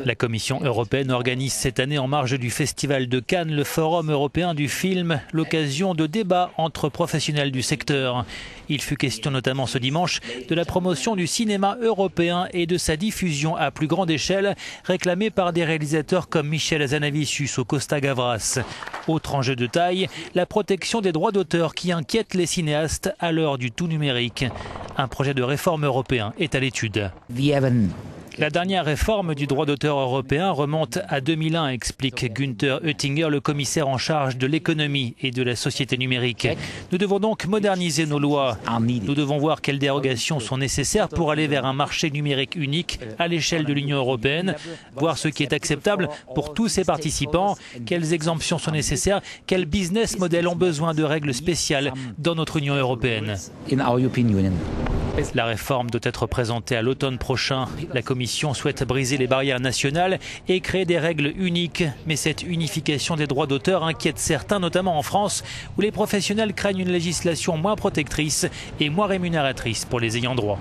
La Commission européenne organise cette année en marge du Festival de Cannes le Forum européen du film, l'occasion de débats entre professionnels du secteur. Il fut question notamment ce dimanche de la promotion du cinéma européen et de sa diffusion à plus grande échelle, réclamée par des réalisateurs comme Michel Hazanavicius ou Costa Gavras. Autre enjeu de taille, la protection des droits d'auteur qui inquiète les cinéastes à l'heure du tout numérique. Un projet de réforme européen est à l'étude. La dernière réforme du droit d'auteur européen remonte à 2001, explique Günther Oettinger, le commissaire en charge de l'économie et de la société numérique. Nous devons donc moderniser nos lois. Nous devons voir quelles dérogations sont nécessaires pour aller vers un marché numérique unique à l'échelle de l'Union européenne, voir ce qui est acceptable pour tous ses participants, quelles exemptions sont nécessaires, quels business models ont besoin de règles spéciales dans notre Union européenne. La réforme doit être présentée à l'automne prochain. La Commission souhaite briser les barrières nationales et créer des règles uniques. Mais cette unification des droits d'auteur inquiète certains, notamment en France, où les professionnels craignent une législation moins protectrice et moins rémunératrice pour les ayants droit.